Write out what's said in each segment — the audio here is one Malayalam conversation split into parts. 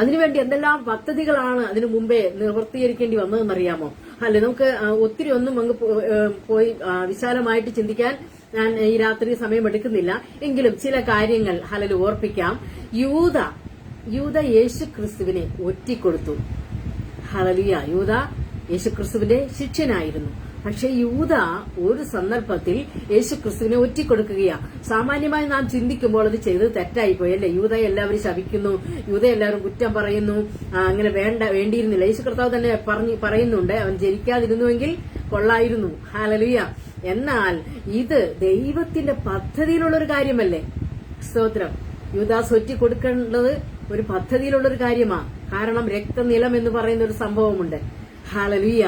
അതിനുവേണ്ടി എന്തെല്ലാം പദ്ധതികളാണ് അതിനു മുമ്പേ നിവർത്തീകരിക്കേണ്ടി വന്നതെന്നറിയാമോ? അല്ലെ, നമുക്ക് ഒത്തിരി ഒന്നും അങ്ങ് പോയി വിശാലമായിട്ട് ചിന്തിക്കാൻ ഞാൻ ഈ രാത്രി സമയമെടുക്കുന്നില്ല. എങ്കിലും ചില കാര്യങ്ങൾ ഹല്ലേലൂയ ഓർപ്പിക്കാം. യൂദ യേശുക്രിസ്തുവിനെ ഒറ്റിക്കൊടുത്തു. ഹല്ലേലൂയ. യൂദ യേശുക്രിസ്തുവിന്റെ ശിഷ്യനായിരുന്നു. പക്ഷെ യൂദ ഒരു സന്ദർഭത്തിൽ യേശുക്രിസ്തുവിനെ ഒറ്റിക്കൊടുക്കുകയാ. സാമാന്യമായി നാം ചിന്തിക്കുമ്പോൾ അത് ചെയ്തത് തെറ്റായിപ്പോയി അല്ലെ. യൂദയെ എല്ലാവരും ശപിക്കുന്നു, യൂദയെ എല്ലാവരും കുറ്റം പറയുന്നു. അങ്ങനെ വേണ്ടിയിരുന്നില്ല. യേശു കർത്താവ് തന്നെ പറയുന്നുണ്ട്, അവൻ ജനിക്കാതിരുന്നുവെങ്കിൽ കൊള്ളായിരുന്നു. ഹല്ലേലൂയ. എന്നാൽ ഇത് ദൈവത്തിന്റെ പദ്ധതിയിലുള്ള ഒരു കാര്യമല്ലേ? സ്തോത്രം. യൂദാസ് ഒറ്റിക്കൊടുക്കേണ്ടത് ഒരു പദ്ധതിയിലുള്ള ഒരു കാര്യമാണ്. കാരണം രക്തനിലം എന്ന് പറയുന്ന ഒരു സംഭവമുണ്ട്. ഹല്ലേലൂയ.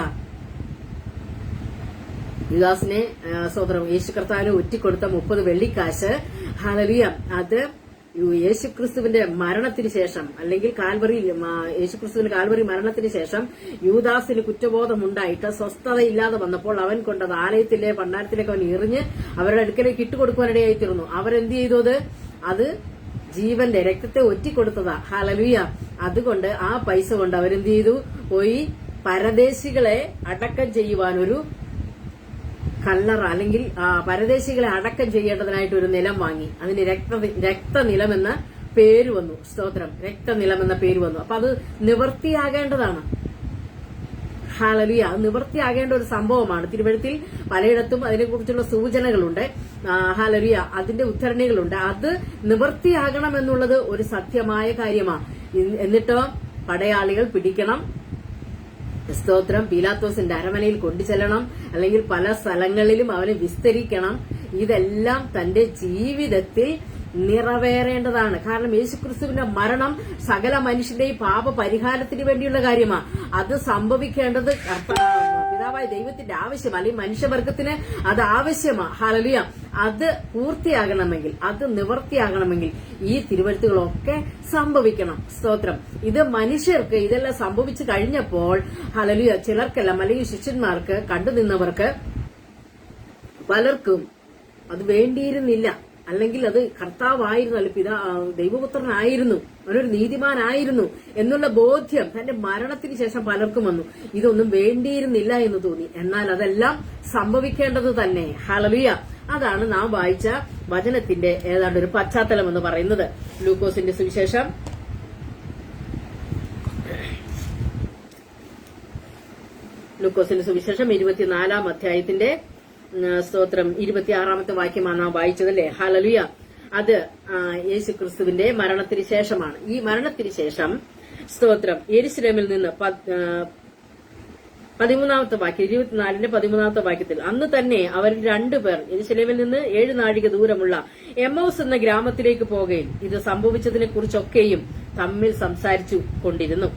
യൂദാസിനെ സ്തോത്രം യേശു കർത്താവിന് ഒറ്റിക്കൊടുത്ത 30 വെള്ളിക്കാശ്, ഹല്ലേലൂയ, അത് യേശുക്രിസ്തുവിന്റെ മരണത്തിന് ശേഷം, അല്ലെങ്കിൽ യേശുക്രിസ്തുവിന്റെ കാൽവറി മരണത്തിന് ശേഷം യൂദാസിന് കുറ്റബോധമുണ്ടായിട്ട് സ്വസ്ഥതയില്ലാതെ വന്നപ്പോൾ അവൻ കൊണ്ടത് ആലയത്തിലെ ഭണ്ഡാരത്തിലേക്ക് അവൻ എറിഞ്ഞ് അവരുടെ അടുക്കലേക്ക് ഇട്ടുകൊടുക്കുവാനിടയായി തീർന്നു. അവരെന്ത് ചെയ്തു? അത് ജീവന്റെ രക്തത്തെ ഒറ്റിക്കൊടുത്തതാ. ഹല്ലേലൂയ. അതുകൊണ്ട് ആ പൈസ കൊണ്ട് അവരെന്ത് ചെയ്തു? പോയി പരദേശികളെ അടക്കം ചെയ്യുവാനൊരു കല്ലറ, അല്ലെങ്കിൽ പരദേശികളെ അടക്കം ചെയ്യേണ്ടതിനായിട്ട് ഒരു നിലം വാങ്ങി. അതിന് രക്തനിലം എന്ന പേര് വന്നു. സ്തോത്രം. രക്തനിലം എന്ന പേര് വന്നു. അപ്പൊ അത് നിവൃത്തിയാകേണ്ടതാണ്. ഹല്ലേലൂയ. അത് നിവൃത്തിയാകേണ്ട ഒരു സംഭവമാണ്. തിരുവഴുത്തിൽ പലയിടത്തും അതിനെക്കുറിച്ചുള്ള സൂചനകളുണ്ട്. ഹല്ലേലൂയ. അതിന്റെ ഉദ്ധരണികളുണ്ട്. അത് നിവൃത്തിയാകണം എന്നുള്ളത് ഒരു സത്യമായ കാര്യമാണ്. എന്നിട്ടോ പടയാളികൾ പിടിക്കണം, സ്തോത്രം, പീലാത്തോസിന്റെ അരമനയിൽ കൊണ്ടുചെല്ലണം, അല്ലെങ്കിൽ പല സ്ഥലങ്ങളിലും അവനെ വിസ്തരിക്കണം. ഇതെല്ലാം തന്റെ ജീവിതത്തിൽ നിറവേറേണ്ടതാണ്. കാരണം യേശുക്രിസ്തുവിന്റെ മരണം സകല മനുഷ്യന്റെയും പാപ പരിഹാരത്തിന് വേണ്ടിയുള്ള കാര്യമാണ്. അത് സംഭവിക്കേണ്ടത് പിതാവായ ദൈവത്തിന്റെ ആവശ്യം, അല്ലെങ്കിൽ മനുഷ്യവർഗത്തിന് അത് ആവശ്യമാണ്. ഹല്ലേലൂയ. അത് പൂർത്തിയാകണമെങ്കിൽ, അത് നിവർത്തിയാകണമെങ്കിൽ ഈ തിരുവഴുത്തുകളൊക്കെ സംഭവിക്കണം. സ്തോത്രം. ഇത് മനുഷ്യർക്ക് ഇതെല്ലാം സംഭവിച്ചു കഴിഞ്ഞപ്പോൾ ഹല്ലേലൂയ, ചിലർക്കെല്ലാം, അല്ലെങ്കിൽ ശിഷ്യന്മാർക്ക്, കണ്ടുനിന്നവർക്ക് പലർക്കും അത് വേണ്ടിയിരുന്നില്ല. അല്ലെങ്കിൽ അത് കർത്താവായിരുന്നു, അല്ലെങ്കിൽ ദൈവപുത്രനായിരുന്നു, അവനൊരു നീതിമാനായിരുന്നു എന്നുള്ള ബോധ്യം തന്റെ മരണത്തിന് ശേഷം പലർക്കും വന്നു. ഇതൊന്നും വേണ്ടിയിരുന്നില്ല എന്ന് തോന്നി. എന്നാൽ അതെല്ലാം സംഭവിക്കേണ്ടത് തന്നെ. ഹല്ലേലൂയ. അതാണ് നാം വായിച്ച വചനത്തിന്റെ ഏതാണ്ട് ഒരു പശ്ചാത്തലം എന്ന് പറയുന്നത്. ലൂക്കോസിന്റെ സുവിശേഷം 24-ാം അധ്യായത്തിന്റെ സ്തോത്രം 26-ാമത്തെ വാക്യമാണ് നാം വായിച്ചതല്ലേ. ഹല്ലേലൂയ. അത് യേശുക്രിസ്തുവിന്റെ മരണത്തിന് ശേഷമാണ്. ഈ മരണത്തിന് ശേഷം സ്തോത്രം യെരുശലേമിൽ നിന്ന് 13-ാമത്തെ വാക്യം, 24-ന്റെ 13-ാമത്തെ വാക്യത്തിൽ, അന്ന് തന്നെ അവർ 2 പേർ യെരുശലേമിൽ നിന്ന് 7 നാഴിക ദൂരമുള്ള എമ്മൗസ് എന്ന ഗ്രാമത്തിലേക്ക് പോകുകയും ഇത് സംഭവിച്ചതിനെ കുറിച്ചൊക്കെയും തമ്മിൽ സംസാരിച്ചു കൊണ്ടിരുന്നു.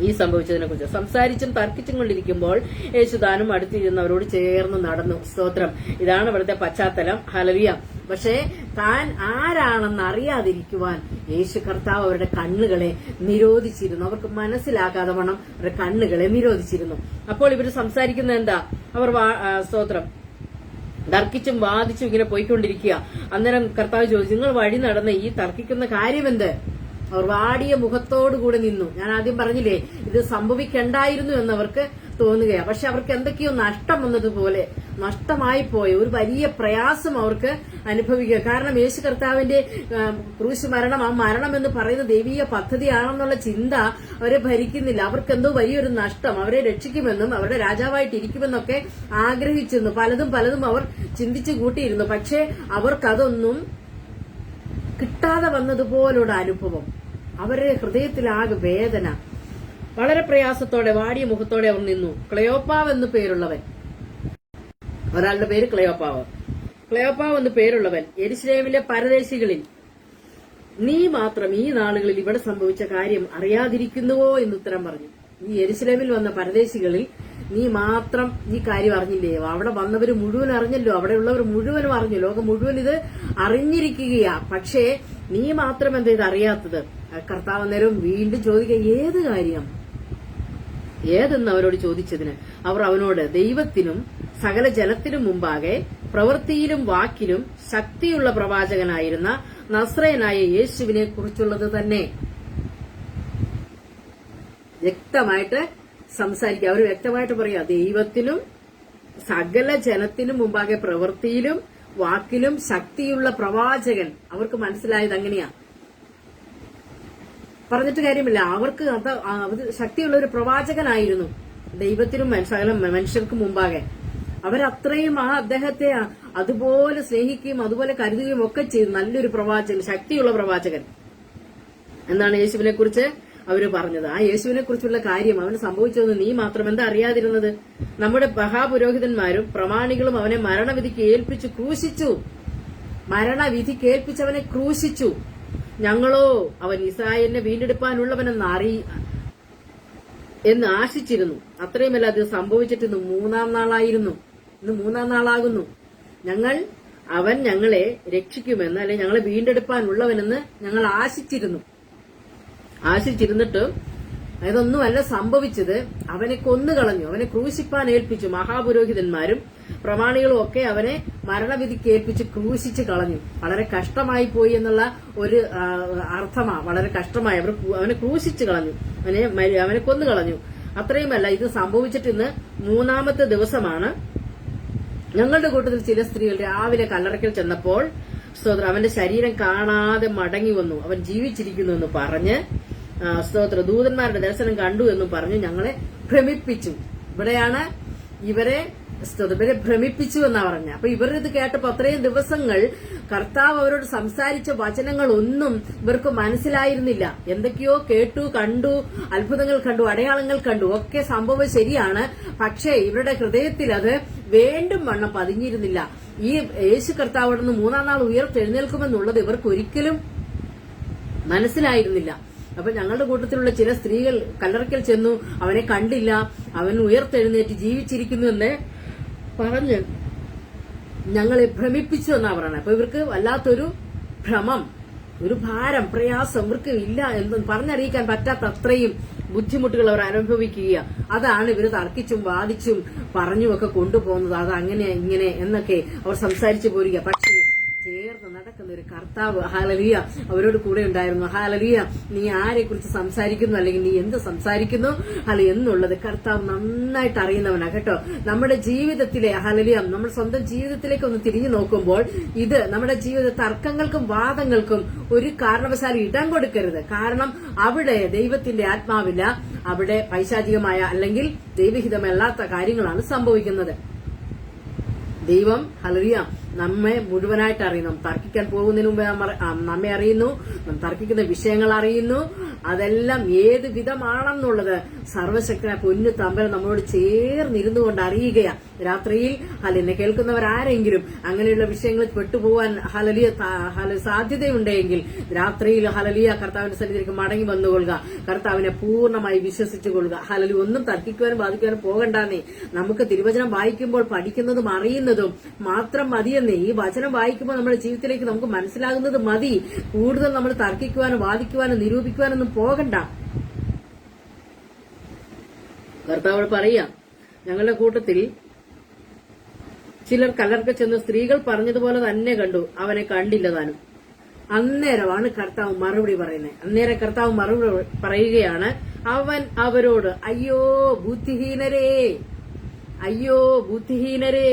ഈ സംഭവിച്ചതിനെ കുറിച്ച് സംസാരിച്ചും തർക്കിച്ചും കൊണ്ടിരിക്കുമ്പോൾ യേശുദാനും അടുത്തിരുന്നവരോട് ചേർന്ന് നടന്നു. സ്തോത്രം. ഇതാണ് ഇവിടുത്തെ പശ്ചാത്തലം. ഹല്ലേലൂയ. പക്ഷേ താൻ ആരാണെന്ന് അറിയാതിരിക്കുവാൻ യേശു കർത്താവ് അവരുടെ കണ്ണുകളെ നിരോധിച്ചിരുന്നു. അവർക്ക് മനസ്സിലാകാതെ വണ്ണം അവരുടെ കണ്ണുകളെ നിരോധിച്ചിരുന്നു. അപ്പോൾ ഇവർ സംസാരിക്കുന്നത് എന്താ? അവർ സ്തോത്രം തർക്കിച്ചും വാദിച്ചും ഇങ്ങനെ പോയിക്കൊണ്ടിരിക്കുക. അന്നേരം കർത്താവ് ചോദിച്ചു, നിങ്ങൾ വഴി നടന്ന് ഈ തർക്കിക്കുന്ന കാര്യമെന്ത്? അവർ വാടിയ മുഖത്തോടുകൂടെ നിന്നു. ഞാൻ ആദ്യം പറഞ്ഞില്ലേ, ഇത് സംഭവിക്കണ്ടായിരുന്നു എന്നവർക്ക് തോന്നുകയാണ്. പക്ഷെ അവർക്ക് എന്തൊക്കെയോ നഷ്ടം വന്നതുപോലെ, നഷ്ടമായി പോയ ഒരു വലിയ പ്രയാസം അവർക്ക് അനുഭവിക്കുക. കാരണം യേശു കർത്താവിന്റെ ക്രൂശ് മരണം, ആ മരണം എന്ന് പറയുന്ന ദൈവീയ പദ്ധതിയാണെന്നുള്ള ചിന്ത അവരെ ഭരിക്കുന്നില്ല. അവർക്കെന്തോ വലിയൊരു നഷ്ടം, അവരെ രക്ഷിക്കുമെന്നും അവരുടെ രാജാവായിട്ടിരിക്കുമെന്നൊക്കെ ആഗ്രഹിച്ചിരുന്നു. പലതും അവർ ചിന്തിച്ചു കൂട്ടിയിരുന്നു. പക്ഷെ അവർക്കതൊന്നും കിട്ടാതെ വന്നതുപോലുള്ള അനുഭവം, അവരുടെ ഹൃദയത്തിലാകെ വേദന, വളരെ പ്രയാസത്തോടെ വാടിയ മുഖത്തോടെ അവർ നിന്നു. ക്ലെയോപ്പാവ് എന്ന് പേരുള്ളവൻ, ഒരാളുടെ പേര് ക്ലെയോപ്പാവ് എന്ന് പേരുള്ളവൻ യെരുശലേമിലെ പരദേശികളിൽ, നീ മാത്രം ഈ നാളുകളിൽ ഇവിടെ സംഭവിച്ച കാര്യം അറിയാതിരിക്കുന്നുവോ എന്ന് ഉത്തരം പറഞ്ഞു. ഈ യെരുശലേമിൽ വന്ന പരദേശികളിൽ നീ മാത്രം ഈ കാര്യം അറിഞ്ഞില്ലേ? അവിടെ വന്നവര് മുഴുവൻ അറിഞ്ഞല്ലോ, അവിടെയുള്ളവർ മുഴുവനും അറിഞ്ഞു, ലോകം മുഴുവൻ ഇത് അറിഞ്ഞിരിക്കുകയാ. പക്ഷേ നീ മാത്രം എന്താ ഇത് അറിയാത്തത്? കർത്താവ് അന്നേരം വീണ്ടും ചോദിക്കുക, ഏത് കാര്യം? ഏതെന്ന് അവരോട് ചോദിച്ചതിന് അവർ അവനോട്, ദൈവത്തിനും സകല ജനത്തിനും മുമ്പാകെ പ്രവൃത്തിയിലും വാക്കിലും ശക്തിയുള്ള പ്രവാചകനായിരുന്ന നസ്രയനായ യേശുവിനെ കുറിച്ചുള്ളത് തന്നെ. വ്യക്തമായിട്ട് സംസാരിക്കുക. അവർ വ്യക്തമായിട്ട് പറയാ, ദൈവത്തിനും സകല ജനത്തിനും മുമ്പാകെ പ്രവൃത്തിയിലും വാക്കിലും ശക്തിയുള്ള പ്രവാചകൻ. അവർക്ക് മനസ്സിലായത് അങ്ങനെയാ. പറഞ്ഞിട്ട് കാര്യമില്ല, അവർക്ക് അത് ശക്തിയുള്ള ഒരു പ്രവാചകനായിരുന്നു ദൈവത്തിനും സകല മനുഷ്യർക്കും മുമ്പാകെ. അവരത്രയും അദ്ദേഹത്തെ അതുപോലെ സ്നേഹിക്കുകയും അതുപോലെ കരുതുകയും ഒക്കെ ചെയ്തു. നല്ലൊരു പ്രവാചകൻ, ശക്തിയുള്ള പ്രവാചകൻ എന്നാണ് യേശുവിനെ കുറിച്ച് അവര് പറഞ്ഞത്. ആ യേശുവിനെ കുറിച്ചുള്ള കാര്യം അവന് സംഭവിച്ചതെന്ന് നീ മാത്രം എന്താ അറിയാതിരുന്നത്? നമ്മുടെ മഹാപുരോഹിതന്മാരും പ്രമാണികളും അവനെ മരണവിധിക്ക് ഏൽപ്പിച്ചു ക്രൂശിച്ചു. മരണവിധിക്ക് ഏൽപ്പിച്ചവനെ ക്രൂശിച്ചു. ഞങ്ങളോ അവൻ ഇസ്രായേലിനെ വീണ്ടെടുപ്പാനുള്ളവനെന്ന് ആശിച്ചിരുന്നു. അത്രയുമല്ല, അത് സംഭവിച്ചിട്ട് ഇന്ന് 3-ാം നാളായിരുന്നു. ഇന്ന് 3-ാം നാളാകുന്നു. അവൻ ഞങ്ങളെ രക്ഷിക്കുമെന്ന്, അല്ലെ ഞങ്ങളെ വീണ്ടെടുപ്പാനുള്ളവനെന്ന് ഞങ്ങൾ ആശിച്ചിരുന്നിട്ട് അതൊന്നുമല്ല സംഭവിച്ചത്. അവനെ കൊന്നുകളഞ്ഞു, അവനെ ക്രൂശിപ്പാൻ ഏൽപ്പിച്ചു. മഹാപുരോഹിതന്മാരും പ്രമാണികളും ഒക്കെ അവനെ മരണവിധിക്ക് ഏൽപ്പിച്ച് ക്രൂശിച്ച് കളഞ്ഞു. വളരെ കഷ്ടമായി പോയി എന്നുള്ള ഒരു അർത്ഥമാ. വളരെ കഷ്ടമായി. അവനെ ക്രൂശിച്ച് കളഞ്ഞു, അവനെ കൊന്നുകളഞ്ഞു. അത്രയുമല്ല, ഇത് സംഭവിച്ചിട്ട് ഇന്ന് 3-ാമത്തെ ദിവസമാണ്. ഞങ്ങളുടെ കൂട്ടത്തിൽ ചില സ്ത്രീകൾ രാവിലെ കല്ലറയ്ക്കൽ ചെന്നപ്പോൾ അവന്റെ ശരീരം കാണാതെ മടങ്ങി വന്നു, അവൻ ജീവിച്ചിരിക്കുന്നു എന്ന് പറഞ്ഞ് ദൂതന്മാരുടെ ദർശനം കണ്ടു എന്നും പറഞ്ഞു ഞങ്ങളെ ഭ്രമിപ്പിച്ചു. ഇവിടെയാണ് ഇവരെ ഭ്രമിപ്പിച്ചു എന്നാ പറഞ്ഞ. അപ്പൊ ഇവരിത് കേട്ടപ്പോ അത്രയും ദിവസങ്ങൾ കർത്താവ് അവരോട് സംസാരിച്ച വചനങ്ങളൊന്നും ഇവർക്ക് മനസ്സിലായിരുന്നില്ല. എന്തൊക്കെയോ കേട്ടു, കണ്ടു, അത്ഭുതങ്ങൾ കണ്ടു, അടയാളങ്ങൾ കണ്ടു, ഒക്കെ സംഭവം ശരിയാണ്. പക്ഷേ ഇവരുടെ ഹൃദയത്തിൽ അത് വേണ്ടും വണ്ണം പതിഞ്ഞിരുന്നില്ല. ഈ യേശു കർത്താവ് അവിടെ നിന്ന് 3-ാം നാൾ ഉയർത്തെഴുന്നേൽക്കുമെന്നുള്ളത് ഇവർക്ക് ഒരിക്കലും മനസ്സിലായിരുന്നില്ല. അപ്പൊ ഞങ്ങളുടെ കൂട്ടത്തിലുള്ള ചില സ്ത്രീകൾ കല്ലറയ്ക്കൽ ചെന്നു, അവനെ കണ്ടില്ല, അവൻ ഉയർത്തെഴുന്നേറ്റ് ജീവിച്ചിരിക്കുന്നു എന്ന് പറഞ്ഞ് ഞങ്ങളെ ഭ്രമിപ്പിച്ചു എന്നാ പറയുന്നത്. അപ്പൊ ഇവർക്ക് വല്ലാത്തൊരു ഭ്രമം, ഒരു ഭാരം, പ്രയാസം ഇവർക്ക് ഇല്ല എന്ന് പറഞ്ഞറിയിക്കാൻ പറ്റാത്ത അത്രയും ബുദ്ധിമുട്ടുകൾ അവർ അനുഭവിക്കുക. അതാണ് ഇവർ തർക്കിച്ചും വാദിച്ചും പറഞ്ഞുമൊക്കെ കൊണ്ടുപോകുന്നത്. അത് അങ്ങനെ ഇങ്ങനെ എന്നൊക്കെ അവർ സംസാരിച്ചു പോരുക. പക്ഷേ ചേർന്ന് നടക്കുന്ന ഒരു കർത്താവ്, ഹല്ലേലൂയ, അവരോട് കൂടെ ഉണ്ടായിരുന്നു. ഹല്ലേലൂയ. നീ ആരെ കുറിച്ച് സംസാരിക്കുന്നു, അല്ലെങ്കിൽ നീ എന്ത് സംസാരിക്കുന്നു എന്നുള്ളത് കർത്താവ് നന്നായിട്ട് അറിയുന്നവനാ കേട്ടോ. നമ്മുടെ ജീവിതത്തിലെ ഹല്ലേലൂയ, നമ്മുടെ സ്വന്തം ജീവിതത്തിലേക്ക് ഒന്ന് തിരിഞ്ഞു നോക്കുമ്പോൾ ഇത് നമ്മുടെ ജീവിത തർക്കങ്ങൾക്കും വാദങ്ങൾക്കും ഒരു കാരണവശാലും ഇടം കൊടുക്കരുത്. കാരണം അവിടെ ദൈവത്തിന്റെ ആത്മാവില്ല, അവിടെ പൈശാചികമായ അല്ലെങ്കിൽ ദൈവഹിതമല്ലാത്ത കാര്യങ്ങളാണ് സംഭവിക്കുന്നത്. ദൈവം ഹല്ലേലൂയ നമ്മെ മുഴുവനായിട്ട് അറിയുന്നു. തർക്കിക്കാൻ പോകുന്നതിന് മുമ്പ് നമ്മെ അറിയുന്നു, തർക്കിക്കുന്ന വിഷയങ്ങൾ അറിയുന്നു. അതെല്ലാം ഏത് വിധമാണെന്നുള്ളത് സർവശക്തനായ പൊന്നു തമ്പൻ നമ്മളോട് ചേർന്നിരുന്നു കൊണ്ട് അറിയുകയാ. രാത്രിയിൽ എന്നെ കേൾക്കുന്നവരാരെങ്കിലും അങ്ങനെയുള്ള വിഷയങ്ങളിൽ പെട്ടുപോകാൻ സാധ്യതയുണ്ടെങ്കിൽ രാത്രിയിൽ കർത്താവിന്റെ സന്നിധിയിലേക്ക് മടങ്ങി വന്നുകൊള്ളുക. കർത്താവിനെ പൂർണ്ണമായി വിശ്വസിച്ചുകൊള്ളുക. ഒന്നും തർക്കിക്കുവാനും ബാധിക്കുവാനും പോകണ്ടാന്നേ. നമുക്ക് തിരുവചനം വായിക്കുമ്പോൾ പഠിക്കുന്നതും അറിയുന്നതും മാത്രം മതിയെന്നേ. ഈ വചനം വായിക്കുമ്പോൾ നമ്മുടെ ജീവിതത്തിലേക്ക് നമുക്ക് മനസ്സിലാകുന്നത് മതി. കൂടുതൽ നമ്മൾ തർക്കിക്കുവാനും വാദിക്കുവാനും നിരൂപിക്കുവാനൊന്നും പോകണ്ട. കർത്താവോട് പറയാം, ഞങ്ങളുടെ കൂട്ടത്തിൽ ചിലർ കല്ലറയ്ക്കൽ ചെന്ന് സ്ത്രീകൾ പറഞ്ഞതുപോലെ തന്നെ കണ്ടു, അവനെ കണ്ടില്ല താനും. അന്നേരമാണ് കർത്താവ് മറുപടി പറയുന്നത്. അന്നേരം കർത്താവ് മറുപടി പറയുകയാണ്, അവൻ അവരോട് അയ്യോ ബുദ്ധിഹീനരേ,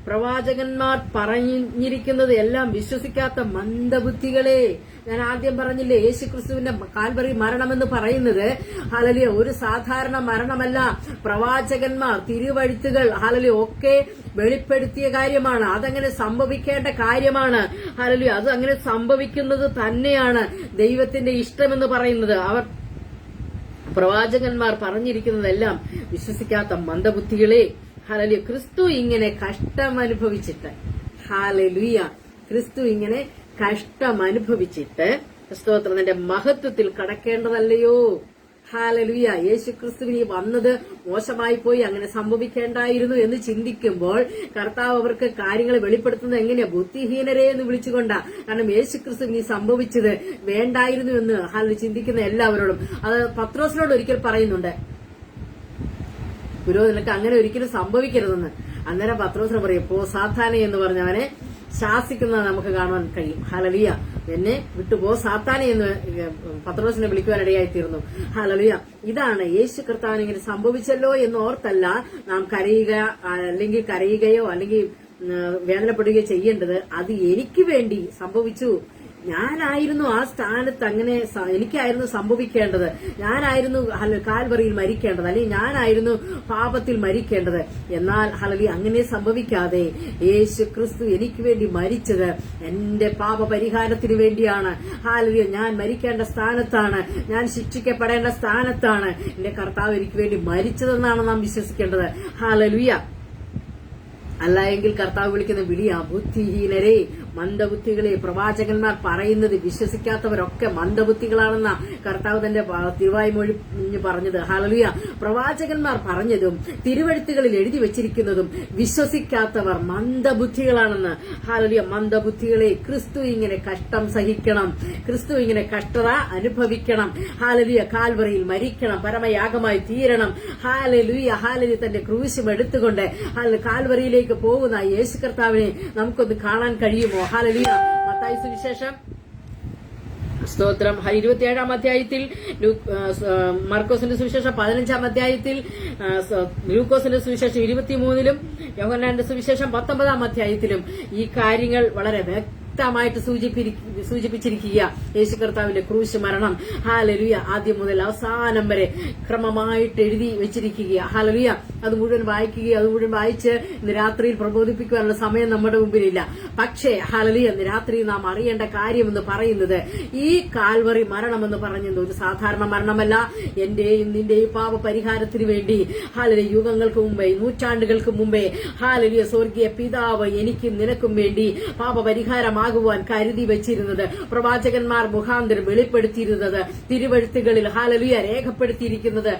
പ്രവാചകന്മാർ പറഞ്ഞിരിക്കുന്നത് എല്ലാം വിശ്വസിക്കാത്ത മന്ദബുദ്ധികളെ. ഞാൻ ആദ്യം പറഞ്ഞില്ലേ, യേശുക്രിസ്തുവിന്റെ കാൽവറി മരണമെന്ന് പറയുന്നത് ഹല്ലേലൂയ ഒരു സാധാരണ മരണമല്ല. പ്രവാചകന്മാർ, തിരുവഴുത്തുകൾ ഒക്കെ വെളിപ്പെടുത്തിയ കാര്യമാണ്. അതങ്ങനെ സംഭവിക്കേണ്ട കാര്യമാണ്. ഹല്ലേലൂയ അത് അങ്ങനെ സംഭവിക്കുന്നത് തന്നെയാണ് ദൈവത്തിന്റെ ഇഷ്ടമെന്ന് പറയുന്നത്. അവർ പ്രവാചകന്മാർ പറഞ്ഞിരിക്കുന്നതെല്ലാം വിശ്വസിക്കാത്ത മന്ദബുദ്ധികളെ. ഹല്ലേലൂയ ക്രിസ്തു ഇങ്ങനെ കഷ്ടമനുഭവിച്ചിട്ട് ക്രിസ്തു ഇങ്ങനെ കഷ്ടമനുഭവിച്ചിട്ട് സ്തോത്രത്തിന്റെ മഹത്വത്തിൽ കടക്കേണ്ടതല്ലയോ? ഹല്ലേലൂയ. യേശു ക്രിസ്തുവിന് വന്നത് മോശമായി പോയി, അങ്ങനെ സംഭവിക്കേണ്ടായിരുന്നു എന്ന് ചിന്തിക്കുമ്പോൾ കർത്താവ് അവർക്ക് കാര്യങ്ങൾ വെളിപ്പെടുത്തുന്നത് എങ്ങനെയാ? ബുദ്ധിഹീനരെ എന്ന് വിളിച്ചുകൊണ്ടാ. കാരണം യേശു ക്രിസ്തുവിന് സംഭവിച്ചത് വേണ്ടായിരുന്നു എന്ന് ചിന്തിക്കുന്ന എല്ലാവരോടും. അത് പത്രോസിനോട് ഒരിക്കൽ പറയുന്നുണ്ട്, പുരോഹിതനൊക്കെ അങ്ങനെ ഒരിക്കലും സംഭവിക്കരുതെന്ന്. അന്നേരം പത്രോസിനെ പറയും, സാധാരണ എന്ന് പറഞ്ഞവനെ ശാസിക്കുന്നത് നമുക്ക് കാണാൻ കഴിയും. ഹല്ലേലൂയ. എന്നെ വിട്ടുപോ സാത്താനെ എന്ന് പത്രോസിനെ വിളിക്കുവാനിടയായി തീർന്നു. ഹല്ലേലൂയ. ഇതാണ് യേശു കർത്താവിന് ഇങ്ങനെ സംഭവിച്ചല്ലോ എന്ന് ഓർത്തല്ല നാം കരയുകയോ അല്ലെങ്കിൽ വേദനപ്പെടുകയോ ചെയ്യേണ്ടത്. അത് എനിക്ക് വേണ്ടി സംഭവിച്ചു. ഞാനായിരുന്നു ആ സ്ഥാനത്ത്, അങ്ങനെ എനിക്കായിരുന്നു സംഭവിക്കേണ്ടത്. ഞാനായിരുന്നു കാൽവറിയിൽ മരിക്കേണ്ടത്, അല്ലെങ്കിൽ ഞാനായിരുന്നു പാപത്തിൽ മരിക്കേണ്ടത്. എന്നാൽ ഹല്ലേലൂയ അങ്ങനെ സംഭവിക്കാതെ യേശു ക്രിസ്തു എനിക്ക് വേണ്ടി മരിച്ചത് എന്റെ പാപ പരിഹാരത്തിന് വേണ്ടിയാണ്. ഹല്ലേലൂയ. ഞാൻ മരിക്കേണ്ട സ്ഥാനത്താണ്, ഞാൻ ശിക്ഷിക്കപ്പെടേണ്ട സ്ഥാനത്താണ് എന്റെ കർത്താവ് എനിക്ക് വേണ്ടി മരിച്ചതെന്നാണ് നാം വിശ്വസിക്കേണ്ടത്. ഹല്ലേലൂയ. അല്ല എങ്കിൽ കർത്താവ് വിളിക്കുന്ന വിളിയാ ബുദ്ധിഹീനരെ, മന്ദബുദ്ധികളെ. പ്രവാചകന്മാർ പറയുന്നത് വിശ്വസിക്കാത്തവരൊക്കെ മന്ദബുദ്ധികളാണെന്ന കർത്താവ് തന്റെ തിരുവായ്മൊഴി പറഞ്ഞത്. ഹല്ലേലൂയ. പ്രവാചകന്മാർ പറഞ്ഞതും തിരുവെഴുത്തുകളിൽ എഴുതി വെച്ചിരിക്കുന്നതും വിശ്വസിക്കാത്തവർ മന്ദബുദ്ധികളാണെന്ന്. ഹല്ലേലൂയ. മന്ദബുദ്ധികളെ, ക്രിസ്തു ഇങ്ങനെ കഷ്ടം സഹിക്കണം, ക്രിസ്തു ഇങ്ങനെ കഷ്ടത അനുഭവിക്കണം. ഹല്ലേലൂയ. കാൽവറിയിൽ മരിക്കണം, പരമയാഗമായി തീരണം. ഹല്ലേലൂയ. ഹല്ലേലൂയ. തന്റെ ക്രൂശും എടുത്തുകൊണ്ട് കാൽവറിയിലേക്ക് പോകുന്ന യേശു കർത്താവിനെ നമുക്കൊന്ന് കാണാൻ കഴിയുമോ? ഹല്ലേലൂയ. മത്തായി സുവിശേഷം സ്തോത്രം 27-ാം അധ്യായത്തിൽ, മർക്കോസിന്റെ സുവിശേഷം 15-ാം അധ്യായത്തിൽ, ലൂക്കോസിന്റെ സുവിശേഷം 23-ലും യോഹന്നാന്റെ സുവിശേഷം 19-ാം അധ്യായത്തിലും ഈ കാര്യങ്ങൾ വളരെ വ്യക്തമായിട്ട് സൂചിപ്പിച്ചിരിക്കുക. യേശു കർത്താവിന്റെ ക്രൂശ് മരണം ഹല്ലേലൂയ ആദ്യം മുതൽ അവസാനം വരെ ക്രമമായിട്ട് എഴുതി വെച്ചിരിക്കുക. ഹല്ലേലൂയ. അത് മുഴുവൻ വായിക്കുകയും അത് മുഴുവൻ വായിച്ച് ഇന്ന് രാത്രിയിൽ പ്രബോധിപ്പിക്കുവാനുള്ള സമയം നമ്മുടെ മുമ്പിലില്ല. പക്ഷേ ഹല്ലേലൂയ ഇന്ന് രാത്രി നാം അറിയേണ്ട കാര്യമെന്ന് പറയുന്നത് ഈ കാൽവറി മരണമെന്ന് പറഞ്ഞത് ഒരു സാധാരണ മരണമല്ല. എന്റെയും നിന്റെയും പാപ പരിഹാരത്തിന് വേണ്ടി ഹല്ലേലൂയ യുഗങ്ങൾക്ക് മുമ്പേ, നൂറ്റാണ്ടുകൾക്ക് മുമ്പേ ഹല്ലേലൂയ സ്വർഗീയ പിതാവ് എനിക്കും നിനക്കും വേണ്ടി പാപപരിഹാരമാകുവാൻ കരുതി വെച്ചിരുന്നത്, പ്രവാചകന്മാർ മുഖാന്തരം വെളിപ്പെടുത്തിയിരുന്നത്, തിരുവെഴുത്തുകളിൽ ഹല്ലേലൂയ രേഖപ്പെടുത്തിയിരിക്കുന്നത്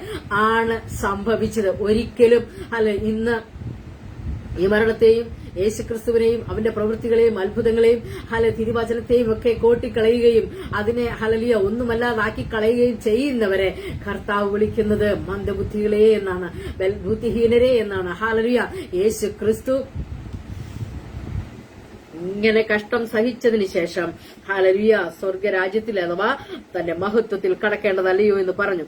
ആണ് സംഭവിച്ചത്. ഒരിക്കലും ഇന്ന് ഈ മരണത്തെയും യേശുക്രിസ്തുവിനെയും അവന്റെ പ്രവൃത്തികളെയും അത്ഭുതങ്ങളെയും തിരുവചനത്തെയും ഒക്കെ കോട്ടിക്കളയുകയും അതിനെ ഹല്ലേലൂയ ഒന്നുമല്ലാതാക്കി കളയുകയും ചെയ്യുന്നവരെ കർത്താവ് വിളിക്കുന്നത് മന്ദബുദ്ധികളെ എന്നാണ്, ബുദ്ധിഹീനരെ എന്നാണ്. ഹല്ലേലൂയ. യേശു ക്രിസ്തു ഇങ്ങനെ കഷ്ടം സഹിച്ചതിന് ശേഷം ഹല്ലേലൂയ സ്വർഗരാജ്യത്തിൽ അഥവാ തന്റെ മഹത്വത്തിൽ കടക്കേണ്ടതല്ലയോ എന്ന് പറഞ്ഞു.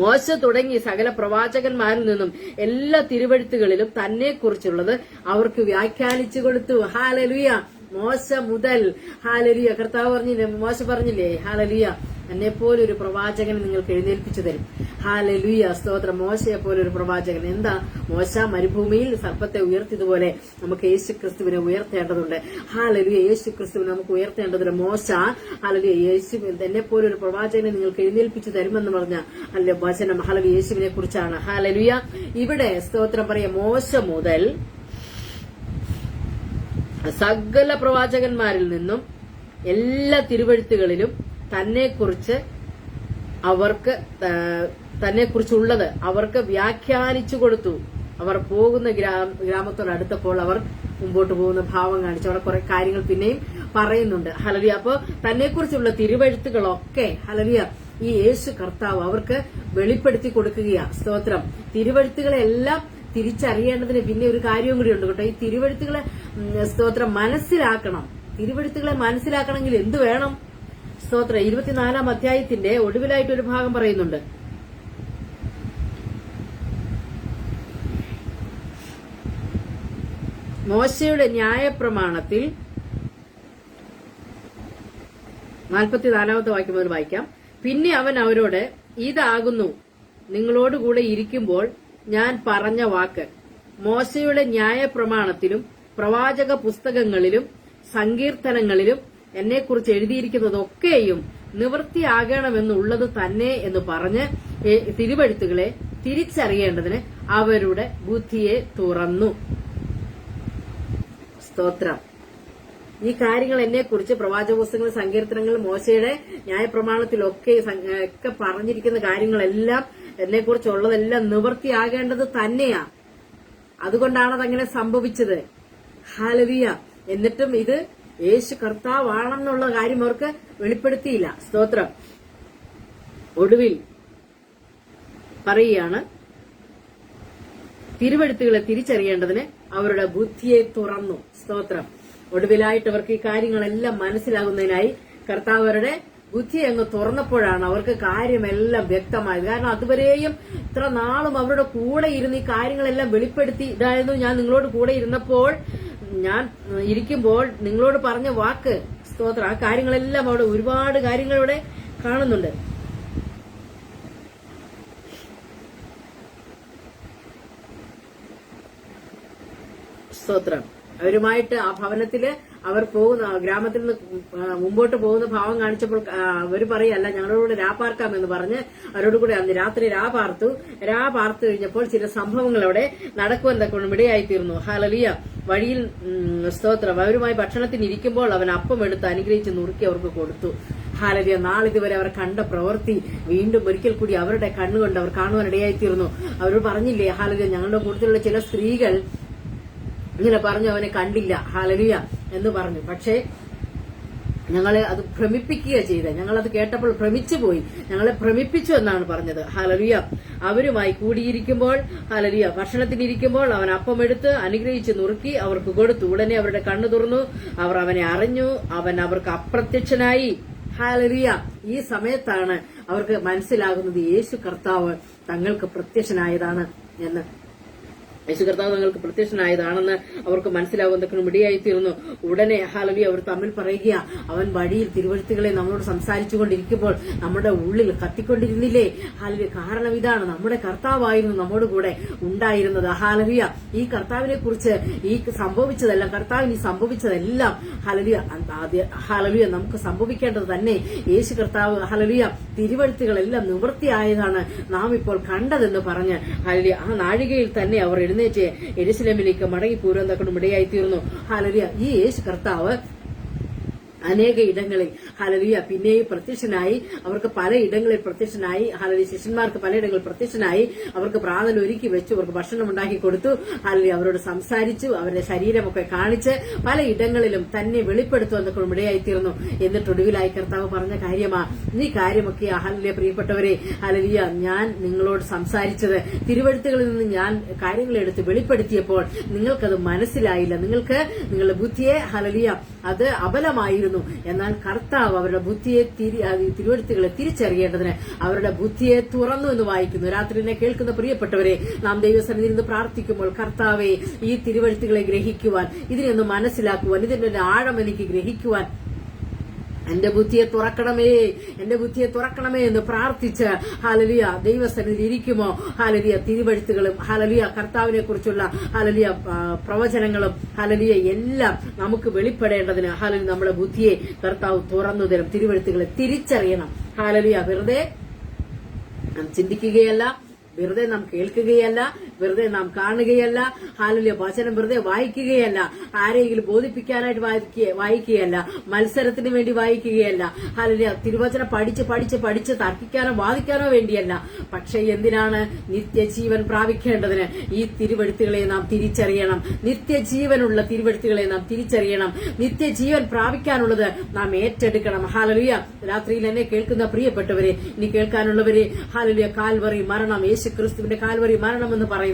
മോശ തുടങ്ങി സകല പ്രവാചകന്മാരിൽ നിന്നും എല്ലാ തിരുവെഴുത്തുകളിലും തന്നെ കുറിച്ചുള്ളത് അവർക്ക് വ്യാഖ്യാനിച്ചു കൊടുത്തു. ഹല്ലേലൂയ. മോശ മുതൽ ഹല്ലേലൂയ കർത്താവ് പറഞ്ഞില്ലേ, മോശ പറഞ്ഞില്ലേ ഹല്ലേലൂയ എന്നെപ്പോലെ ഒരു പ്രവാചകനെ നിങ്ങൾക്ക് എഴുന്നേൽപ്പിച്ചു തരും. ഹല്ലേലൂയ സ്തോത്രം. മോശയെ പോലെ ഒരു പ്രവാചകൻ. എന്താ മോശ മരുഭൂമിയിൽ സർപ്പത്തെ ഉയർത്തിയതുപോലെ നമുക്ക് യേശു ക്രിസ്തുവിനെ ഉയർത്തേണ്ടതുണ്ട്. ഹല്ലേലൂയ. യേശു ക്രിസ്തുവിനെ നമുക്ക് ഉയർത്തേണ്ടതുണ്ട്. മോശ ഹല്ലേലൂയ യേശു എന്നെപ്പോലെ ഒരു പ്രവാചകനെ നിങ്ങൾക്ക് എഴുന്നേൽപ്പിച്ചു തരുമെന്ന് പറഞ്ഞ അല്ലെ വചനം ഹല്ലേലൂയ യേശുവിനെ കുറിച്ചാണ്. ഹല്ലേലൂയ. ഇവിടെ സ്തോത്രം പറയാം മോശ മുതൽ സകല പ്രവാചകന്മാരിൽ നിന്നും എല്ലാ തിരുവെഴുത്തുകളിലും തന്നെക്കുറിച്ചുള്ളത് അവർക്ക് വ്യാഖ്യാനിച്ചു കൊടുത്തു. അവർ പോകുന്ന ഗ്രാമത്തോടടുത്തപ്പോൾ അവർ മുമ്പോട്ട് പോകുന്ന ഭാവം കാണിച്ചു. അവിടെ കുറെ കാര്യങ്ങൾ പിന്നെയും പറയുന്നുണ്ട്. ഹല്ലേലൂയ. അപ്പോ തന്നെക്കുറിച്ചുള്ള തിരുവെഴുത്തുകളൊക്കെ ഹല്ലേലൂയ ഈ യേശു കർത്താവ് അവർക്ക് വെളിപ്പെടുത്തി കൊടുക്കുകയാ. സ്തോത്രം. തിരുവെഴുത്തുകളെല്ലാം തിരിച്ചറിയേണ്ടതിന് പിന്നെ ഒരു കാര്യവും കൂടി ഉണ്ട് കേട്ടോ. ഈ തിരുവെഴുത്തുകളെ സ്തോത്രം മനസ്സിലാക്കണം. തിരുവെഴുത്തുകളെ മനസ്സിലാക്കണമെങ്കിൽ എന്ത് വേണം? സ്തോത്രം. 24-ാം അധ്യായത്തിന്റെ ഒടുവിലായിട്ട് ഒരു ഭാഗം പറയുന്നുണ്ട്. മോശയുടെ ന്യായപ്രമാണത്തിൽ 44-ാമത്തെ വാക്യം മുതൽ വായിക്കാം. പിന്നെ അവൻ അവരോട്, ഇതാകുന്നു നിങ്ങളോടുകൂടെ ഇരിക്കുമ്പോൾ ഞാൻ പറഞ്ഞ വാക്ക്. മോശയുടെ ന്യായപ്രമാണത്തിലും പ്രവാചക പുസ്തകങ്ങളിലും സങ്കീർത്തനങ്ങളിലും എന്നെക്കുറിച്ച് എഴുതിയിരിക്കുന്നതൊക്കെയും നിവൃത്തിയാകണമെന്നുള്ളത് തന്നെ എന്ന് പറഞ്ഞ് തിരുവെഴുത്തുകളെ തിരിച്ചറിയേണ്ടതിന് അവരുടെ ബുദ്ധിയെ തുറന്നു. സ്തോത്രം. ഈ കാര്യങ്ങൾ എന്നെക്കുറിച്ച് പ്രവാചക പുസ്തകങ്ങൾ, സങ്കീർത്തനങ്ങൾ, മോശയുടെ ന്യായപ്രമാണത്തിലൊക്കെ പറഞ്ഞിരിക്കുന്ന കാര്യങ്ങളെല്ലാം എന്നെക്കുറിച്ചുള്ളതെല്ലാം നിവൃത്തിയാകേണ്ടത് തന്നെയാ. അതുകൊണ്ടാണ് അതങ്ങനെ സംഭവിച്ചത്. ഹല്ലേലൂയ. എന്നിട്ടും ഇത് യേശു കർത്താവാണെന്നുള്ള കാര്യം അവർക്ക് വെളിപ്പെടുത്തിയില്ല. സ്തോത്രം. ഒടുവിൽ പറയുകയാണ്, തിരുവെഴുത്തുകളെ തിരിച്ചറിയേണ്ടതിന് അവരുടെ ബുദ്ധിയെ തുറന്നു. സ്തോത്രം. ഒടുവിലായിട്ട് അവർക്ക് ഈ കാര്യങ്ങളെല്ലാം മനസ്സിലാകുന്നതിനായി കർത്താവ് അവരുടെ ബുദ്ധി അങ്ങ് തുറന്നപ്പോഴാണ് അവർക്ക് കാര്യമെല്ലാം വ്യക്തമായത്. കാരണം അതുവരെയും ഇത്ര നാളും അവരുടെ കൂടെ ഇരുന്ന് ഈ കാര്യങ്ങളെല്ലാം വെളിപ്പെടുത്തി, ഇതായിരുന്നു ഞാൻ നിങ്ങളോട് കൂടെ ഇരുന്നപ്പോൾ, ഞാൻ ഇരിക്കുമ്പോൾ നിങ്ങളോട് പറഞ്ഞ വാക്ക്, സ്തോത്രം. ആ കാര്യങ്ങളെല്ലാം അവിടെ ഒരുപാട് കാര്യങ്ങൾ ഇവിടെ കാണുന്നുണ്ട്. സ്തോത്രം. അവരുമായിട്ട് ആ ഭവനത്തില് അവർ പോകുന്ന ഗ്രാമത്തിൽ നിന്ന് മുമ്പോട്ട് പോകുന്ന ഭാവം കാണിച്ചപ്പോൾ അവർ പറയല്ല, ഞങ്ങളോട് രാപാർക്കാം എന്ന് പറഞ്ഞ് അവരോട് കൂടെ അന്ന് രാത്രി രാപാർത്തു കഴിഞ്ഞപ്പോൾ ചില സംഭവങ്ങൾ അവിടെ നടക്കുവാൻ തക്കൊണ്ട് ഇടയായിത്തീർന്നു. ഹല്ലേലൂയ. വഴിയിൽ സ്തോത്രം അവരുമായി ഭക്ഷണത്തിന് ഇരിക്കുമ്പോൾ അവൻ അപ്പം എടുത്ത് അനുഗ്രഹിച്ച് നുറുക്കി അവർക്ക് കൊടുത്തു. ഹല്ലേലൂയ. നാളിതുവരെ അവർ കണ്ട പ്രവൃത്തി വീണ്ടും ഒരിക്കൽ കൂടി അവരുടെ കണ്ണുകൊണ്ട് അവർ കാണുവാൻ ഇടയായിത്തീർന്നു. അവരോട് പറഞ്ഞില്ലേ, ഹല്ലേലൂയ, ഞങ്ങളുടെ കൂട്ടത്തിലുള്ള ചില സ്ത്രീകൾ ഇങ്ങനെ പറഞ്ഞു അവനെ കണ്ടില്ല, ഹല്ലേലൂയ എന്ന് പറഞ്ഞു. പക്ഷേ ഞങ്ങളെ അത് ഭ്രമിപ്പിക്കുക ചെയ്ത്, ഞങ്ങളത് കേട്ടപ്പോൾ ഭ്രമിച്ചു പോയി, ഞങ്ങളെ ഭ്രമിപ്പിച്ചു എന്നാണ് പറഞ്ഞത്. ഹല്ലേലൂയ. അവരുമായി കൂടിയിരിക്കുമ്പോൾ, ഹല്ലേലൂയ, ഭക്ഷണത്തിനിരിക്കുമ്പോൾ അവൻ അപ്പമെടുത്ത് അനുഗ്രഹിച്ച് നുറുക്കി അവർക്ക് കൊടുത്തു. ഉടനെ അവരുടെ കണ്ണു തുറന്നു, അവർ അവനെ അറിഞ്ഞു, അവൻ അവർക്ക് അപ്രത്യക്ഷനായി. ഹല്ലേലൂയ. ഈ സമയത്താണ് അവർക്ക് മനസ്സിലാകുന്നത് യേശു കർത്താവ് തങ്ങൾക്ക് പ്രത്യക്ഷനായതാണ് എന്ന്. യേശു കർത്താവ് തങ്ങൾക്ക് പ്രത്യക്ഷനായതാണെന്ന് അവർക്ക് മനസ്സിലാകുന്നതിനും ഇടയായിത്തീർന്നു. ഉടനെ ഹല്ലേലൂയ അവർ തമ്മിൽ പറയുക, അവൻ വഴിയിൽ തിരുവഴുത്തുകളെ നമ്മളോട് സംസാരിച്ചുകൊണ്ടിരിക്കുമ്പോൾ നമ്മുടെ ഉള്ളിൽ കത്തിക്കൊണ്ടിരുന്നില്ലേ? ഹല്ലേലൂയ. കാരണം ഇതാണ്, നമ്മുടെ കർത്താവായിരുന്നു നമ്മോട് കൂടെ ഉണ്ടായിരുന്നത്. ഹല്ലേലൂയ. ഈ കർത്താവിനെ കുറിച്ച് ഈ സംഭവിച്ചതെല്ലാം, കർത്താവിന് ഈ സംഭവിച്ചതെല്ലാം ഹല്ലേലൂയ നമുക്ക് സംഭവിക്കേണ്ടത് തന്നെ. യേശു കർത്താവ് ഹല്ലേലൂയ തിരുവഴുത്തുകളെല്ലാം നിവൃത്തിയായതാണ് നാം ഇപ്പോൾ കണ്ടതെന്ന് പറഞ്ഞ് ഹല്ലേലൂയ ആ നാഴികയിൽ തന്നെ അവർ എഴുന്നേറ്റ് യെരൂശലേമിലേക്ക് മടങ്ങിപ്പോരാൻ തക്കൊണ്ട് ഇടയായിത്തീർന്നു. ഹല്ലേലൂയ. ഈ യേശു കർത്താവ് അനേക ഇടങ്ങളിൽ ഹല്ലേലൂയ പിന്നെയും പ്രത്യക്ഷനായി. അവർക്ക് പലയിടങ്ങളിൽ പ്രത്യക്ഷനായി. ഹല്ലേലൂയ. ശിഷ്യന്മാർക്ക് പലയിടങ്ങളിൽ പ്രത്യക്ഷനായി. അവർക്ക് പ്രാതൽ ഒരുക്കി വെച്ചു, അവർക്ക് ഭക്ഷണം ഉണ്ടാക്കി കൊടുത്തു. ഹല്ലേലൂയ അവരോട് സംസാരിച്ചു, അവരുടെ ശരീരമൊക്കെ കാണിച്ച് പലയിടങ്ങളിലും തന്നെ വെളിപ്പെടുത്തുവാൻ തക്കൊണ്ട് ഇടയായിത്തീർന്നു. എന്നിട്ടൊടുവിലായി കർത്താവ് പറഞ്ഞ കാര്യമാ ഈ കാര്യമൊക്കെ. ഹല്ലേലൂയ പ്രിയപ്പെട്ടവരെ, ഹല്ലേലൂയ ഞാൻ നിങ്ങളോട് സംസാരിച്ചത് തിരുവഴുത്തുകളിൽ നിന്ന് ഞാൻ കാര്യങ്ങളെടുത്ത് വെളിപ്പെടുത്തിയപ്പോൾ നിങ്ങൾക്കത് മനസ്സിലായില്ല. നിങ്ങൾക്ക് നിങ്ങളുടെ ബുദ്ധിയെ ഹല്ലേലൂയ അത് അബലമായിരുന്നു. എന്നാൽ കർത്താവ് അവരുടെ ബുദ്ധിയെ തിരുവഴുത്തുകളെ തിരിച്ചറിയേണ്ടതിന് അവരുടെ ബുദ്ധിയെ തുറന്നു എന്ന് വായിക്കുന്നു. രാത്രിനെ കേൾക്കുന്ന പ്രിയപ്പെട്ടവരെ, നാം ദൈവസന്നിധിയിൽ നിന്ന് പ്രാർത്ഥിക്കുമ്പോൾ, കർത്താവെ ഈ തിരുവഴുത്തുകളെ ഗ്രഹിക്കുവാൻ, ഇതിനൊന്ന് മനസ്സിലാക്കുവാൻ, ഇതിന്റെ ആഴം എനിക്ക് ഗ്രഹിക്കുവാൻ എന്റെ ബുദ്ധിയെ തുറക്കണമേ എന്ന് പ്രാർത്ഥിച്ച് ഹല്ലേലൂയ ദൈവസന്നിധിയിൽ ഇരിക്കുമോ, ഹല്ലേലൂയ തിരുവഴുത്തുകളും ഹല്ലേലൂയ കർത്താവിനെ കുറിച്ചുള്ള ഹല്ലേലൂയ പ്രവചനങ്ങളും ഹല്ലേലൂയ എല്ലാം നമുക്ക് വെളിപ്പെടേണ്ടതിന് ഹല്ലേലൂയ നമ്മുടെ ബുദ്ധിയെ കർത്താവ് തുറന്നു തരും. തിരുവഴുത്തുകളെ തിരിച്ചറിയണം. ഹല്ലേലൂയ വെറുതെ ചിന്തിക്കുകയല്ല, വെറുതെ നാം കേൾക്കുകയല്ല, വെറുതെ നാം കാണുകയല്ല, ഹല്ലേലൂയ വചനം വെറുതെ വായിക്കുകയല്ല, ആരെങ്കിലും ബോധിപ്പിക്കാനായിട്ട് വായിക്കുകയല്ല, മത്സരത്തിന് വേണ്ടി വായിക്കുകയല്ല, ഹല്ലേലൂയ തിരുവചനം പഠിച്ച് തർക്കിക്കാനോ വാദിക്കാനോ വേണ്ടിയല്ല. പക്ഷെ എന്തിനാണ്? നിത്യജീവൻ പ്രാപിക്കേണ്ടതിന് ഈ തിരുവഴുത്തുകളെ നാം തിരിച്ചറിയണം. നിത്യജീവനുള്ള തിരുവഴുത്തുകളെ നാം തിരിച്ചറിയണം. നിത്യജീവൻ പ്രാപിക്കാനുള്ളത് നാം ഏറ്റെടുക്കണം. ഹല്ലേലൂയ. രാത്രിയിൽ എന്നെ കേൾക്കുന്ന പ്രിയപ്പെട്ടവരെ, ഇനി കേൾക്കാനുള്ളവരെ, ഹല്ലേലൂയ കാൽവറി മരണം, യേശുക്രിസ്തുവിന്റെ കാൽവറി മരണം എന്ന് പറയുന്നത്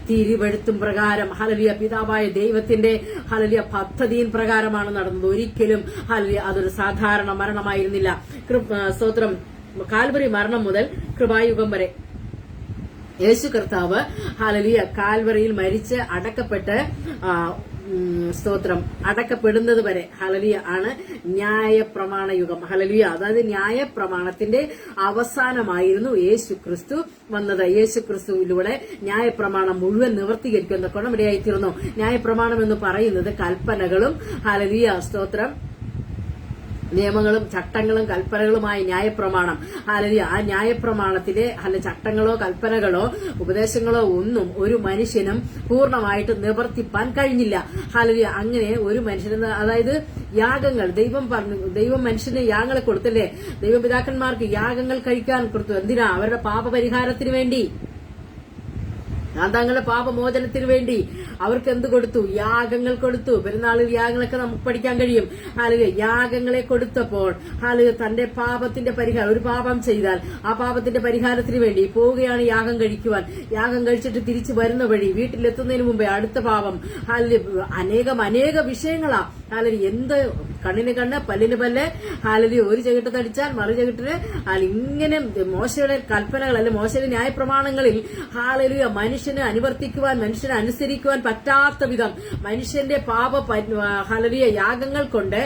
തിരുവെഴുത്തും പ്രകാരം ഹല്ലേലൂയ പിതാവായ ദൈവത്തിന്റെ ഹല്ലേലൂയ പദ്ധതിயின் പ്രകാരമാണ് നടന്നത്. ഒരിക്കലും ഹല്ലേലൂയ അതൊരു സാധാരണ മരണമായിരുന്നില്ല. സ്തോത്രം. കാൽവറി മരണം മുതൽ കൃപായുഗം വരെ യേശു കർത്താവ് ഹല്ലേലൂയ കാൽവറിയിൽ മരിച്ച് അടക്കപ്പെട്ട് സ്തോത്രം അടക്കപ്പെടുന്നത് വരെ ഹല്ലേലൂയ ആണ് ന്യായപ്രമാണ യുഗം. ഹല്ലേലൂയ. അതായത് ന്യായപ്രമാണത്തിന്റെ അവസാനമായിരുന്നു യേശു ക്രിസ്തു വന്നത്. യേശു ക്രിസ്തുവിലൂടെ ന്യായപ്രമാണം മുഴുവൻ നിവർത്തീകരിക്കുന്ന കൊണം ഇടയായിത്തീർന്നു. ന്യായപ്രമാണം എന്ന് പറയുന്നത് കൽപ്പനകളും ഹല്ലേലൂയ സ്തോത്രം നിയമങ്ങളും ചട്ടങ്ങളും കൽപ്പനകളുമായ ന്യായപ്രമാണം. ഹല്ലേലൂയ ആ ന്യായപ്രമാണത്തിലെ ചട്ടങ്ങളോ കൽപ്പനകളോ ഉപദേശങ്ങളോ ഒന്നും ഒരു മനുഷ്യനും പൂർണ്ണമായിട്ട് നിവർത്തിപ്പാൻ കഴിഞ്ഞില്ല. ഹല്ലേലൂയ അങ്ങനെ ഒരു മനുഷ്യന്, അതായത് യാഗങ്ങൾ ദൈവം മനുഷ്യന് യാഗങ്ങളെ കൊടുത്തല്ലേ? ദൈവപിതാക്കന്മാർക്ക് യാഗങ്ങൾ കഴിക്കാൻ കൊടുത്തു. എന്തിനാ? അവരുടെ പാപപരിഹാരത്തിന് വേണ്ടി, തങ്ങളുടെ പാപമോചനത്തിന് വേണ്ടി അവർക്ക് എന്ത് കൊടുത്തു? യാഗങ്ങൾ കൊടുത്തു. പെരുന്നാളിൽ യാഗങ്ങളൊക്കെ നമുക്ക് പഠിക്കാൻ കഴിയും. ഹല്ലേലൂയ യാഗങ്ങളെ കൊടുത്തപ്പോൾ ഹല്ലേലൂയ തന്റെ പാപത്തിന്റെ പരിഹാരം, ഒരു പാപം ചെയ്താൽ ആ പാപത്തിന്റെ പരിഹാരത്തിന് വേണ്ടി പോവുകയാണ് യാഗം കഴിക്കുവാൻ. യാഗം കഴിച്ചിട്ട് തിരിച്ചു വരുന്ന വഴി വീട്ടിലെത്തുന്നതിന് മുമ്പേ അടുത്ത പാപം, ഹല്ലേലൂയ അനേക വിഷയങ്ങളാ ഹാലലൂയ. എന്ത് കണ്ണിന് കണ്ണ് പല്ലിന് പല്ല്, ഹാലലൂയ. ഒരു ചെകിട്ട് തടിച്ചാൽ മറു ചെകിട്ടിന് ഇങ്ങനെ മോശയുടെ കൽപ്പനകൾ അല്ലെ മോശയുടെ ന്യായപ്രമാണങ്ങളിൽ ഹാലലൂയ മനുഷ്യന് അനുവർത്തിക്കുവാൻ, മനുഷ്യനെ അനുസരിക്കുവാൻ പറ്റാത്ത വിധം മനുഷ്യന്റെ പാപ ഹാലലൂയ യാഗങ്ങൾ കൊണ്ട്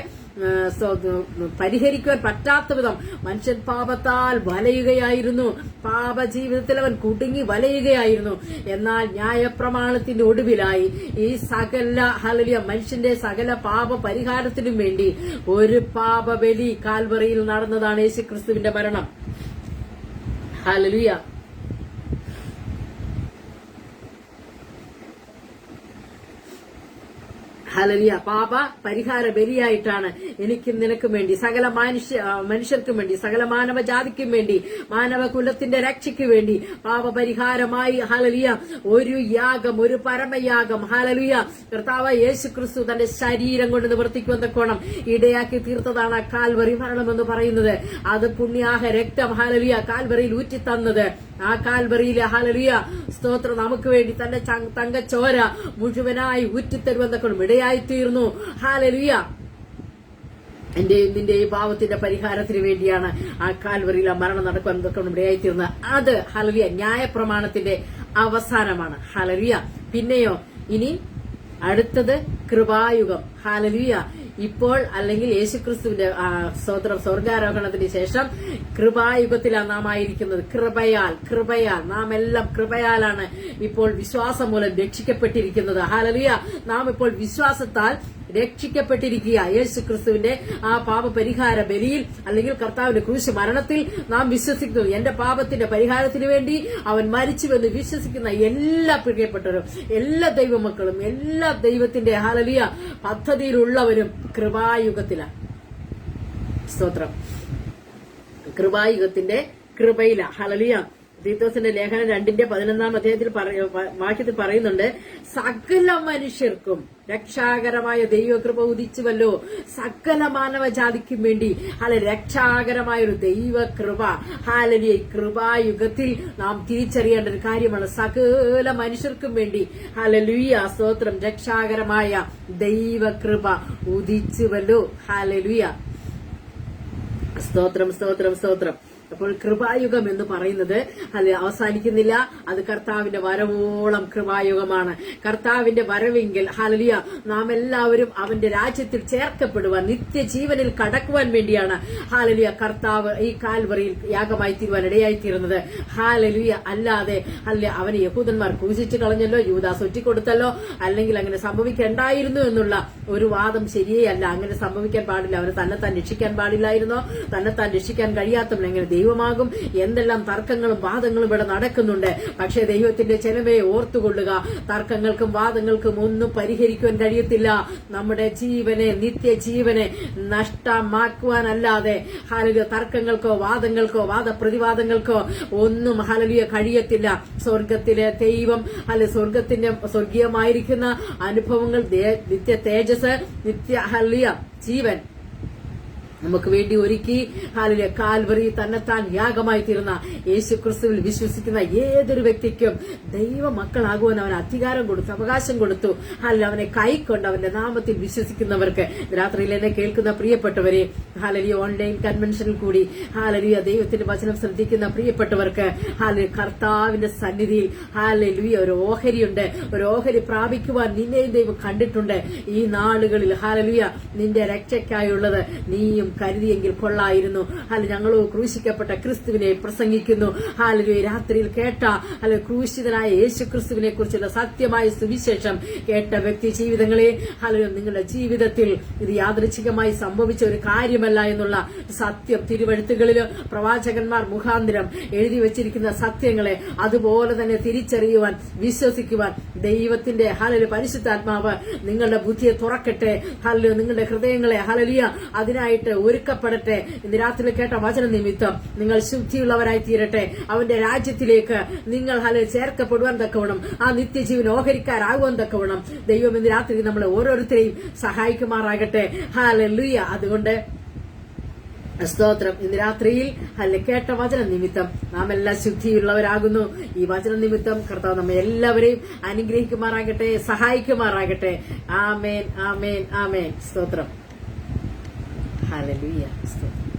പരിഹരിക്കുവാൻ പറ്റാത്ത വിധം മനുഷ്യൻ പാപത്താൽ വലയുകയായിരുന്നു. പാപജീവിതത്തിൽ അവൻ കുടുങ്ങി വലയുകയായിരുന്നു. എന്നാൽ ന്യായപ്രമാണത്തിന്റെ ഒടുവിലായി ഈ സകല ഹല്ലേലൂയ മനുഷ്യന്റെ സകല പാപ പരിഹാരത്തിനും വേണ്ടി ഒരു പാപബലി കാൽവറിയിൽ നടന്നതാണ് യേശുക്രിസ്തുവിന്റെ മരണം. ഹല്ലേലൂയ. ഹല്ലേലൂയ. പാപ പരിഹാര ബലിയായിട്ടാണ് എനിക്കും നിനക്കും വേണ്ടി, സകല മനുഷ്യർക്കും വേണ്ടി, സകല മാനവജാതിക്കും വേണ്ടി, മാനവകുലത്തിന്റെ രക്ഷയ്ക്ക് വേണ്ടി പാപപരിഹാരമായി ഹല്ലേലൂയ ഒരു യാഗം, ഒരു പരമയാഗം ഹല്ലേലൂയ കർത്താവ് യേശുക്രിസ്തു തന്റെ ശരീരം കൊണ്ട് നിവർത്തിക്കുവാൻ തക്കോണം ഇടയാക്കി തീർത്തതാണ് കാൽവറി മരണമെന്ന് പറയുന്നത്. അത് പുണ്യാഹ രക്തം ഹല്ലേലൂയ കാൽവറിയിൽ ഊറ്റിത്തന്നത്. ആ കാൽവറിയിലെ ഹല്ലേലൂയ സ്തോത്രം നമുക്ക് വേണ്ടി തന്റെ തങ്കച്ചോര മുഴുവനായി ഊറ്റിത്തരുവാൻ തക്കോണം ഇടയായിത്തീർന്നു. ഹല്ലേലൂയ. എന്റെയും നിന്റെയും പാവത്തിന്റെ പരിഹാരത്തിന് വേണ്ടിയാണ് ആ കാൽവറിയിൽ ആ മരണം നടക്കുവാൻ തക്കോണം ഇടയായിത്തീർന്നത്. അത് ഹല്ലേലൂയ ന്യായപ്രമാണത്തിന്റെ അവസാനമാണ്. ഹല്ലേലൂയ. പിന്നെയോ ഇനി അടുത്തത് കൃപായുഗം. ഹല്ലേലൂയ. ഇപ്പോൾ അല്ലെങ്കിൽ യേശുക്രിസ്തുവിന്റെ സ്വർഗാരോഹണത്തിന് ശേഷം കൃപായുഗത്തിലാണ് നാം ആയിരിക്കുന്നത്. കൃപയാൽ നാം എല്ലാം കൃപയാലാണ് ഇപ്പോൾ വിശ്വാസം മൂലം രക്ഷിക്കപ്പെട്ടിരിക്കുന്നത്. ഹല്ലേലൂയ. നാം ഇപ്പോൾ വിശ്വാസത്താൽ രക്ഷിക്കപ്പെട്ടിരിക്കുക. യേശുക്രിസ്തുവിന്റെ ആ പാപപരിഹാര ബലിയിൽ അല്ലെങ്കിൽ കർത്താവിന്റെ ക്രൂശ് മരണത്തിൽ നാം വിശ്വസിക്കുന്നു. എന്റെ പാപത്തിന്റെ പരിഹാരത്തിന് വേണ്ടി അവൻ മരിച്ചുവെന്ന് വിശ്വസിക്കുന്ന എല്ലാ പ്രിയപ്പെട്ടവരും, എല്ലാ ദൈവമക്കളും, എല്ലാ ദൈവത്തിന്റെ ഹല്ലേലൂയ പദ്ധതിയിലുള്ളവരും കൃപായുഗത്തിലാണ്. സ്തോത്രം. കൃപായുഗത്തിന്റെ കൃപയില. ഹല്ലേലൂയ. തീത്തോസിന്റെ ലേഖനം 2:11 അധ്യായത്തിൽ വാക്യത്തിൽ പറയുന്നുണ്ട്, സകല മനുഷ്യർക്കും രക്ഷാകരമായ ദൈവകൃപ ഉദിച്ചുവല്ലോ. സകല മാനവജാതിക്കും വേണ്ടി രക്ഷാകരമായ ഒരു ദൈവകൃപ ഹല്ലേലൂയ കൃപായുഗത്തിൽ നാം തിരിച്ചറിയേണ്ട ഒരു കാര്യമാണ്. സകല മനുഷ്യർക്കും വേണ്ടി ഹല്ലേലൂയ സ്തോത്രം രക്ഷാകരമായ ദൈവകൃപ ഉദിച്ചുവല്ലോ. ഹല്ലേലൂയ. സ്തോത്രം, സ്തോത്രം, സ്തോത്രം. അപ്പോൾ കൃപായുഗം എന്ന് പറയുന്നത് അത് അവസാനിക്കുന്നില്ല. അത് കർത്താവിന്റെ വരവോളം കൃപായുഗമാണ്. കർത്താവിന്റെ വരവെങ്കിൽ ഹല്ലേലൂയ നാം എല്ലാവരും അവന്റെ രാജ്യത്തിൽ ചേർക്കപ്പെടുവാൻ, നിത്യജീവനിൽ കടക്കുവാൻ വേണ്ടിയാണ് ഹല്ലേലൂയ കർത്താവ് ഈ കാൽവറിയിൽ യാഗമായി തീരുവാൻ ഇടയായിത്തീരുന്നത്. ഹല്ലേലൂയ. അല്ലാതെ അവനെ യഹൂദന്മാർ ക്രൂശിച്ചു കളഞ്ഞല്ലോ, യൂദാസ് ഒറ്റിക്കൊടുത്തല്ലോ, അല്ലെങ്കിൽ അങ്ങനെ സംഭവിക്കേണ്ടായിരുന്നു എന്നുള്ള ഒരു വാദം ശരിയേ അല്ല. അങ്ങനെ സംഭവിക്കാൻ പാടില്ല. അവന് തന്നെത്താൻ രക്ഷിക്കാൻ പാടില്ലായിരുന്നോ? തന്നെത്താൻ രക്ഷിക്കാൻ കഴിയാത്തവൻ എങ്ങനെ ദൈവമാകും? എന്തെല്ലാം തർക്കങ്ങളും വാദങ്ങളും ഇവിടെ നടക്കുന്നുണ്ട്. പക്ഷേ ദൈവത്തിന്റെ ചെലവയെ ഓർത്തുകൊള്ളുക. തർക്കങ്ങൾക്കും വാദങ്ങൾക്കും ഒന്നും പരിഹരിക്കുവാൻ കഴിയത്തില്ല. നമ്മുടെ ജീവനെ, നിത്യജീവനെ നഷ്ടമാക്കുവാനല്ലാതെ ഹല്ലേലൂയ തർക്കങ്ങൾക്കോ വാദങ്ങൾക്കോ വാദപ്രതിവാദങ്ങൾക്കോ ഒന്നും ഹല്ലേലൂയ കഴിയത്തില്ല. സ്വർഗത്തിലെ ദൈവം സ്വർഗത്തിന്റെ സ്വർഗീയമായിരിക്കുന്ന അനുഭവങ്ങൾ, നിത്യ തേജസ്, നിത്യ ഹല്ലേലൂയ ജീവൻ നമുക്ക് വേണ്ടി ഒരുക്കി ഹല്ലേലൂയ കാൽവറി തന്നെത്താൻ യാഗമായി തീർന്ന യേശുക്രിസ്തുവിൽ വിശ്വസിക്കുന്ന ഏതൊരു വ്യക്തിക്കും ദൈവ മക്കളാകുവാൻ അവൻ അധികാരം കൊടുത്തു, അവകാശം കൊടുത്തു. ഹല്ലേലൂയ അവനെ കൈക്കൊണ്ട് അവന്റെ നാമത്തിൽ വിശ്വസിക്കുന്നവർക്ക് രാത്രിയിൽ എന്നെ കേൾക്കുന്ന പ്രിയപ്പെട്ടവരെ, ഹല്ലേലൂയ ഓൺലൈൻ കൺവെൻഷനിൽ കൂടി ഹല്ലേലൂയ ദൈവത്തിന്റെ വചനം ശ്രദ്ധിക്കുന്ന പ്രിയപ്പെട്ടവർക്ക് ഹല്ലേലൂയ കർത്താവിന്റെ സന്നിധിയിൽ ഹല്ലേലൂയ ഒരു ഓഹരിയുണ്ട്. ഒരു ഓഹരി പ്രാപിക്കുവാൻ നിന്നെയും ദൈവം കണ്ടിട്ടുണ്ട്. ഈ നാളുകളിൽ ഹല്ലേലൂയ നിന്റെ രക്ഷയ്ക്കായുള്ളത് നീയും കരുതിയെങ്കിൽ കൊള്ളായിരുന്നു. ഞങ്ങൾ ക്രൂശിക്കപ്പെട്ട ക്രിസ്തുവിനെ പ്രസംഗിക്കുന്നു. ഹല്ലേലൂയ രാത്രിയിൽ കേട്ട ക്രൂശിതനായ യേശു ക്രിസ്തുവിനെ കുറിച്ചുള്ള സത്യമായ സുവിശേഷം കേട്ട വ്യക്തി ജീവിതങ്ങളെ ഹല്ലേലൂയ നിങ്ങളുടെ ജീവിതത്തിൽ ഇത് യാദൃച്ഛികമായി സംഭവിച്ച ഒരു കാര്യമല്ല എന്നുള്ള സത്യം തിരുവെഴുത്തുകളിൽ പ്രവാചകന്മാർ മുഖാന്തരം എഴുതി വച്ചിരിക്കുന്ന സത്യങ്ങളെ അതുപോലെ തന്നെ തിരിച്ചറിയുവാൻ, വിശ്വസിക്കുവാൻ ദൈവത്തിന്റെ ഹല്ലേലൂയ പരിശുദ്ധാത്മാവ് നിങ്ങളുടെ ബുദ്ധിയെ തുറക്കട്ടെ. ഹല്ലേലൂയ നിങ്ങളുടെ ഹൃദയങ്ങളെ ഹല്ലേലൂയ അതിനായിട്ട് ഒരുക്കപ്പെടട്ടെ. ഇന്ന് രാത്രി കേട്ട വചന നിമിത്തം നിങ്ങൾ ശുദ്ധിയുള്ളവരായി തീരട്ടെ. അവന്റെ രാജ്യത്തിലേക്ക് നിങ്ങൾ ചേർക്കപ്പെടുവാൻ തക്കവണ്ണം, ആ നിത്യജീവൻ ഓഹരിക്കാരാകുവാൻ തക്കവണ്ണം ദൈവം ഇന്ന് രാത്രി നമ്മളെ ഓരോരുത്തരെയും സഹായിക്കുമാറാകട്ടെ. ഹല്ലേലൂയ. അതുകൊണ്ട് സ്തോത്രം. ഇന്ന് രാത്രിയിൽ കേട്ട വചന നിമിത്തം നാം എല്ലാം ശുദ്ധിയുള്ളവരാകുന്നു. ഈ വചന നിമിത്തം കർത്താവ് നമ്മെ എല്ലാവരെയും അനുഗ്രഹിക്കുമാറാകട്ടെ, സഹായിക്കുമാറാകട്ടെ. ആമേൻ, ആമേൻ, ആമേൻ. സ്തോത്രം. ഹല്ലേലൂയ. സ്തോത്രം.